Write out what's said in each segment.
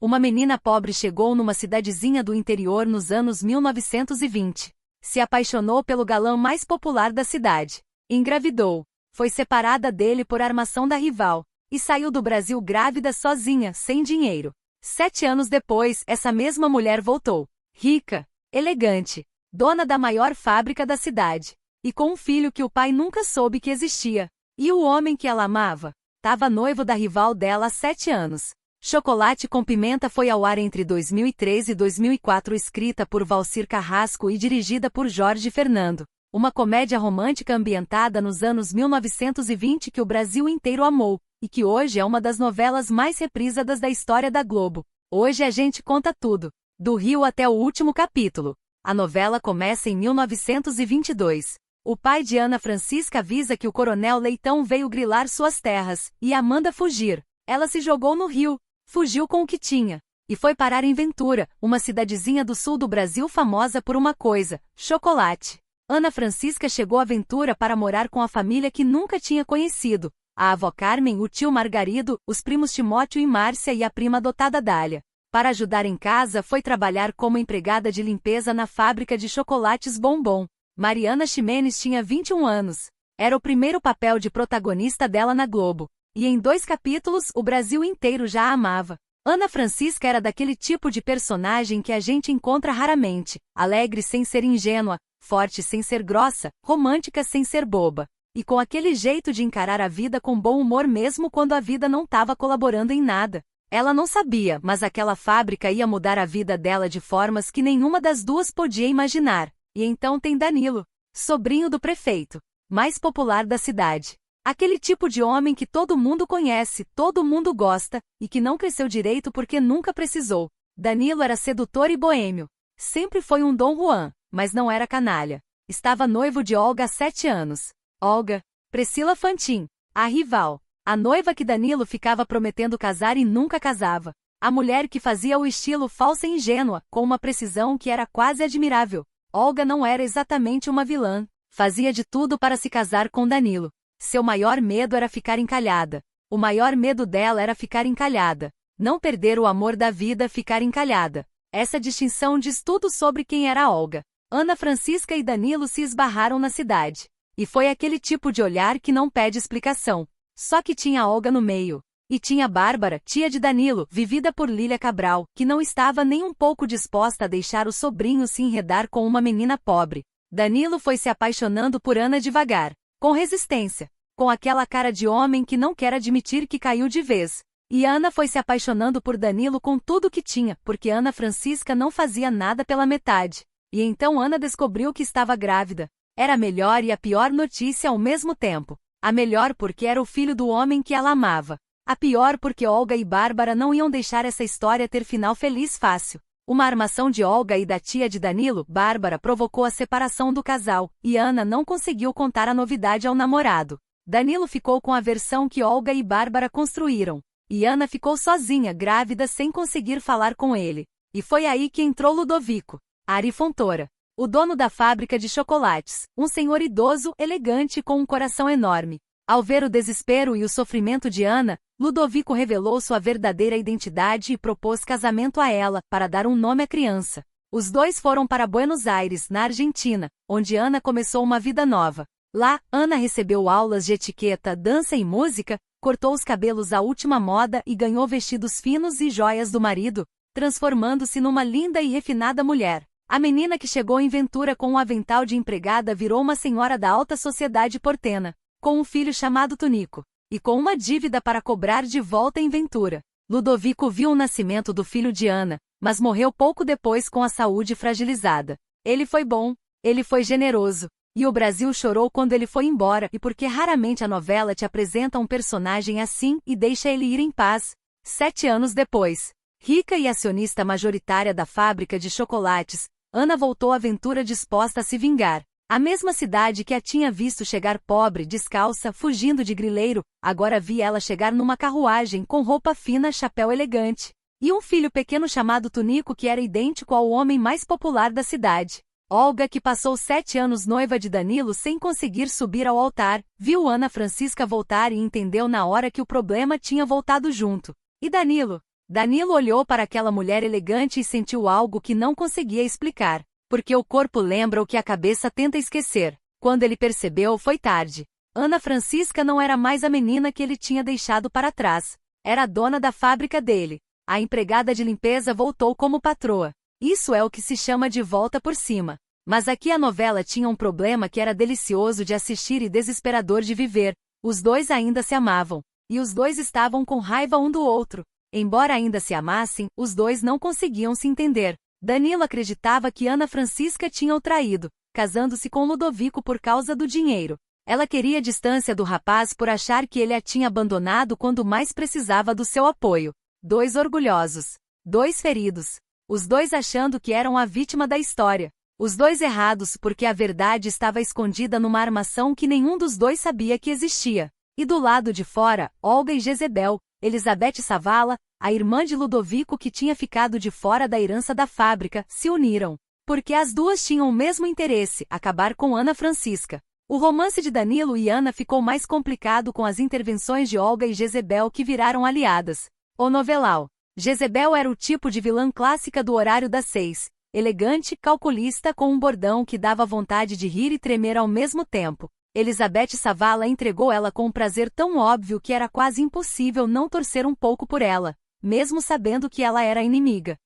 Uma menina pobre chegou numa cidadezinha do interior nos anos 1920. Se apaixonou pelo galã mais popular da cidade. Engravidou. Foi separada dele por armação da rival. E saiu do Brasil grávida sozinha, sem dinheiro. 7 anos depois, essa mesma mulher voltou. Rica, elegante, dona da maior fábrica da cidade. E com um filho que o pai nunca soube que existia. E o homem que ela amava? Tava noivo da rival dela há 7 anos. Chocolate com Pimenta foi ao ar entre 2003 e 2004, escrita por Valcir Carrasco e dirigida por Jorge Fernando. Uma comédia romântica ambientada nos anos 1920 que o Brasil inteiro amou, e que hoje é uma das novelas mais reprisadas da história da Globo. Hoje a gente conta tudo, do Rio até o último capítulo. A novela começa em 1922. O pai de Ana Francisca avisa que o coronel Leitão veio grilar suas terras, e a manda fugir. Ela se jogou no rio, fugiu com o que tinha, e foi parar em Ventura, uma cidadezinha do sul do Brasil famosa por uma coisa: chocolate. Ana Francisca chegou a Ventura para morar com a família que nunca tinha conhecido, a avó Carmen, o tio Margarido, os primos Timóteo e Márcia e a prima adotada Dália. Para ajudar em casa foi trabalhar como empregada de limpeza na fábrica de chocolates Bombom. Mariana Ximenes tinha 21 anos. Era o primeiro papel de protagonista dela na Globo. E em 2 capítulos o Brasil inteiro já a amava. Ana Francisca era daquele tipo de personagem que a gente encontra raramente. Alegre sem ser ingênua, forte sem ser grossa, romântica sem ser boba. E com aquele jeito de encarar a vida com bom humor mesmo quando a vida não estava colaborando em nada. Ela não sabia, mas aquela fábrica ia mudar a vida dela de formas que nenhuma das duas podia imaginar. E então tem Danilo, sobrinho do prefeito, mais popular da cidade. Aquele tipo de homem que todo mundo conhece, todo mundo gosta, e que não cresceu direito porque nunca precisou. Danilo era sedutor e boêmio. Sempre foi um Dom Juan, mas não era canalha. Estava noivo de Olga há 7 anos. Olga, Priscila Fantin, a rival. A noiva que Danilo ficava prometendo casar e nunca casava. A mulher que fazia o estilo falsa e ingênua, com uma precisão que era quase admirável. Olga não era exatamente uma vilã. Fazia de tudo para se casar com Danilo. Seu maior medo era ficar encalhada. O maior medo dela era ficar encalhada. Não perder o amor da vida, ficar encalhada. Essa distinção diz tudo sobre quem era Olga. Ana Francisca e Danilo se esbarraram na cidade. E foi aquele tipo de olhar que não pede explicação. Só que tinha Olga no meio. E tinha Bárbara, tia de Danilo, vivida por Lília Cabral, que não estava nem um pouco disposta a deixar o sobrinho se enredar com uma menina pobre. Danilo foi se apaixonando por Ana devagar, com resistência, com aquela cara de homem que não quer admitir que caiu de vez. E Ana foi se apaixonando por Danilo com tudo que tinha, porque Ana Francisca não fazia nada pela metade. E então Ana descobriu que estava grávida. Era a melhor e a pior notícia ao mesmo tempo. A melhor porque era o filho do homem que ela amava. A pior porque Olga e Bárbara não iam deixar essa história ter final feliz fácil. Uma armação de Olga e da tia de Danilo, Bárbara, provocou a separação do casal, e Ana não conseguiu contar a novidade ao namorado. Danilo ficou com a versão que Olga e Bárbara construíram. E Ana ficou sozinha, grávida, sem conseguir falar com ele. E foi aí que entrou Ludovico, Ari Fontoura, o dono da fábrica de chocolates, um senhor idoso, elegante e com um coração enorme. Ao ver o desespero e o sofrimento de Ana, Ludovico revelou sua verdadeira identidade e propôs casamento a ela, para dar um nome à criança. Os dois foram para Buenos Aires, na Argentina, onde Ana começou uma vida nova. Lá, Ana recebeu aulas de etiqueta, dança e música, cortou os cabelos à última moda e ganhou vestidos finos e joias do marido, transformando-se numa linda e refinada mulher. A menina que chegou em Ventura com um avental de empregada virou uma senhora da alta sociedade portena, com um filho chamado Tunico, e com uma dívida para cobrar de volta em Ventura. Ludovico viu o nascimento do filho de Ana, mas morreu pouco depois com a saúde fragilizada. Ele foi bom, ele foi generoso, e o Brasil chorou quando ele foi embora, e porque raramente a novela te apresenta um personagem assim e deixa ele ir em paz. 7 anos depois, rica e acionista majoritária da fábrica de chocolates, Ana voltou à Ventura disposta a se vingar. A mesma cidade que a tinha visto chegar pobre, descalça, fugindo de grileiro, agora via ela chegar numa carruagem com roupa fina, chapéu elegante. E um filho pequeno chamado Tunico que era idêntico ao homem mais popular da cidade. Olga, que passou 7 anos noiva de Danilo sem conseguir subir ao altar, viu Ana Francisca voltar e entendeu na hora que o problema tinha voltado junto. E Danilo? Danilo olhou para aquela mulher elegante e sentiu algo que não conseguia explicar, porque o corpo lembra o que a cabeça tenta esquecer. Quando ele percebeu, foi tarde. Ana Francisca não era mais a menina que ele tinha deixado para trás. Era a dona da fábrica dele. A empregada de limpeza voltou como patroa. Isso é o que se chama de volta por cima. Mas aqui a novela tinha um problema que era delicioso de assistir e desesperador de viver. Os dois ainda se amavam. E os dois estavam com raiva um do outro. Embora ainda se amassem, os dois não conseguiam se entender. Danilo acreditava que Ana Francisca tinha o traído, casando-se com Ludovico por causa do dinheiro. Ela queria distância do rapaz por achar que ele a tinha abandonado quando mais precisava do seu apoio. Dois orgulhosos. Dois feridos. Os dois achando que eram a vítima da história. Os dois errados porque a verdade estava escondida numa armação que nenhum dos dois sabia que existia. E do lado de fora, Olga e Jezebel, Elizabeth Savala, a irmã de Ludovico que tinha ficado de fora da herança da fábrica, se uniram. Porque as duas tinham o mesmo interesse, acabar com Ana Francisca. O romance de Danilo e Ana ficou mais complicado com as intervenções de Olga e Jezebel que viraram aliadas. O novelau. Jezebel era o tipo de vilã clássica do Horário das 6. Elegante, calculista com um bordão que dava vontade de rir e tremer ao mesmo tempo. Elizabeth Savala entregou ela com um prazer tão óbvio que era quase impossível não torcer um pouco por ela, mesmo sabendo que ela era inimiga.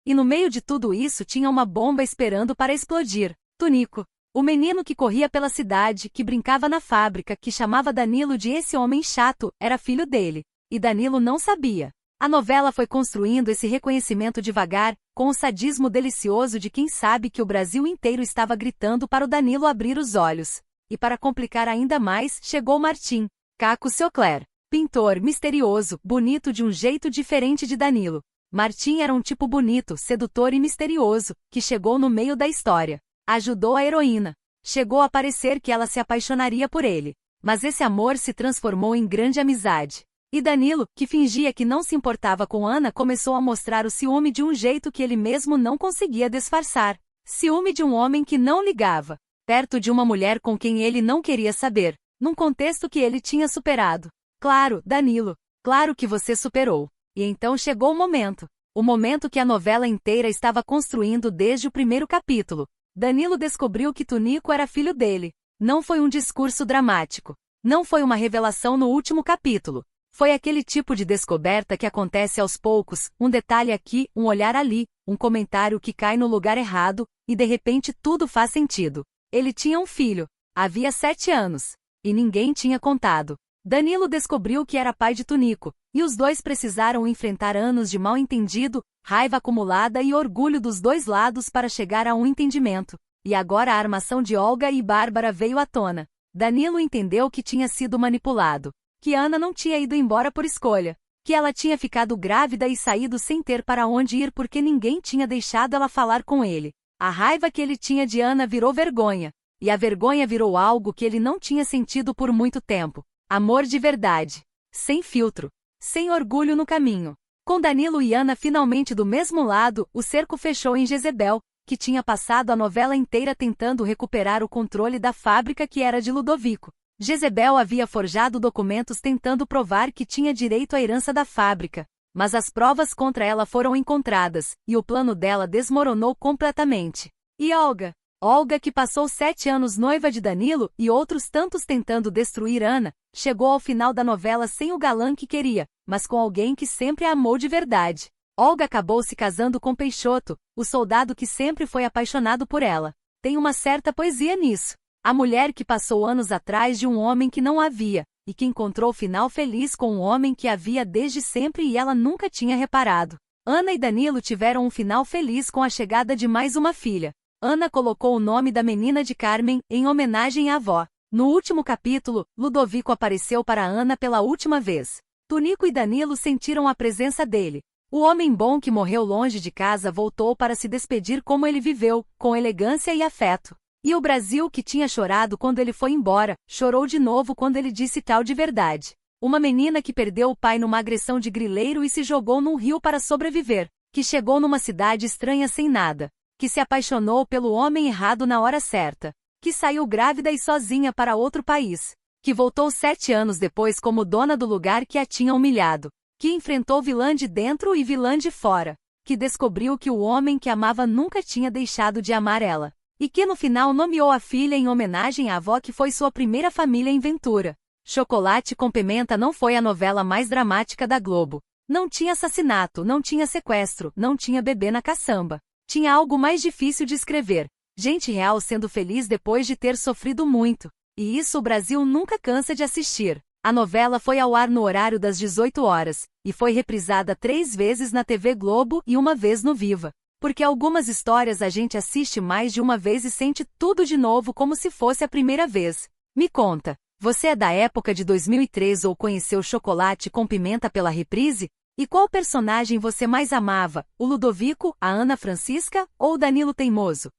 E no meio de tudo isso tinha uma bomba esperando para explodir. Tunico. O menino que corria pela cidade, que brincava na fábrica, que chamava Danilo de esse homem chato, era filho dele. E Danilo não sabia. A novela foi construindo esse reconhecimento devagar, com o sadismo delicioso de quem sabe que o Brasil inteiro estava gritando para o Danilo abrir os olhos. E para complicar ainda mais, chegou Martim, Caco Sioclair. Pintor misterioso, bonito de um jeito diferente de Danilo. Martim era um tipo bonito, sedutor e misterioso, que chegou no meio da história. Ajudou a heroína. Chegou a parecer que ela se apaixonaria por ele. Mas esse amor se transformou em grande amizade. E Danilo, que fingia que não se importava com Ana, começou a mostrar o ciúme de um jeito que ele mesmo não conseguia disfarçar. Ciúme de um homem que não ligava. Perto de uma mulher com quem ele não queria saber. Num contexto que ele tinha superado. Claro, Danilo. Claro que você superou. E então chegou o momento. O momento que a novela inteira estava construindo desde o primeiro capítulo. Danilo descobriu que Tunico era filho dele. Não foi um discurso dramático. Não foi uma revelação no último capítulo. Foi aquele tipo de descoberta que acontece aos poucos, um detalhe aqui, um olhar ali, um comentário que cai no lugar errado, e de repente tudo faz sentido. Ele tinha um filho. Havia 7 anos. E ninguém tinha contado. Danilo descobriu que era pai de Tunico, e os dois precisaram enfrentar anos de mal-entendido, raiva acumulada e orgulho dos dois lados para chegar a um entendimento. E agora a armação de Olga e Bárbara veio à tona. Danilo entendeu que tinha sido manipulado. Que Ana não tinha ido embora por escolha. Que ela tinha ficado grávida e saído sem ter para onde ir porque ninguém tinha deixado ela falar com ele. A raiva que ele tinha de Ana virou vergonha. E a vergonha virou algo que ele não tinha sentido por muito tempo. Amor de verdade. Sem filtro. Sem orgulho no caminho. Com Danilo e Ana finalmente do mesmo lado, o cerco fechou em Jezebel, que tinha passado a novela inteira tentando recuperar o controle da fábrica que era de Ludovico. Jezebel havia forjado documentos tentando provar que tinha direito à herança da fábrica, mas as provas contra ela foram encontradas, e o plano dela desmoronou completamente. E Olga? Olga, que passou 7 anos noiva de Danilo e outros tantos tentando destruir Ana, chegou ao final da novela sem o galã que queria, mas com alguém que sempre a amou de verdade. Olga acabou se casando com Peixoto, o soldado que sempre foi apaixonado por ela. Tem uma certa poesia nisso. A mulher que passou anos atrás de um homem que não havia, e que encontrou o final feliz com um homem que havia desde sempre e ela nunca tinha reparado. Ana e Danilo tiveram um final feliz com a chegada de mais uma filha. Ana colocou o nome da menina de Carmen, em homenagem à avó. No último capítulo, Ludovico apareceu para Ana pela última vez. Tunico e Danilo sentiram a presença dele. O homem bom que morreu longe de casa voltou para se despedir como ele viveu, com elegância e afeto. E o Brasil, que tinha chorado quando ele foi embora, chorou de novo quando ele disse tal de verdade. Uma menina que perdeu o pai numa agressão de grileiro e se jogou num rio para sobreviver. Que chegou numa cidade estranha sem nada. Que se apaixonou pelo homem errado na hora certa. Que saiu grávida e sozinha para outro país. Que voltou 7 anos depois como dona do lugar que a tinha humilhado. que enfrentou vilã de dentro e vilã de fora, que descobriu que o homem que amava nunca tinha deixado de amar ela, e que no final nomeou a filha em homenagem à avó que foi sua primeira família em Ventura. Chocolate com Pimenta não foi a novela mais dramática da Globo. Não tinha assassinato, não tinha sequestro, não tinha bebê na caçamba. Tinha algo mais difícil de escrever. Gente real sendo feliz depois de ter sofrido muito. E isso o Brasil nunca cansa de assistir. A novela foi ao ar no horário das 18 horas, e foi reprisada 3 vezes na TV Globo e 1 vez no Viva. Porque algumas histórias a gente assiste mais de uma vez e sente tudo de novo como se fosse a primeira vez. Me conta, você é da época de 2003 ou conheceu Chocolate com Pimenta pela reprise? E qual personagem você mais amava, o Ludovico, a Ana Francisca ou o Danilo Teimoso?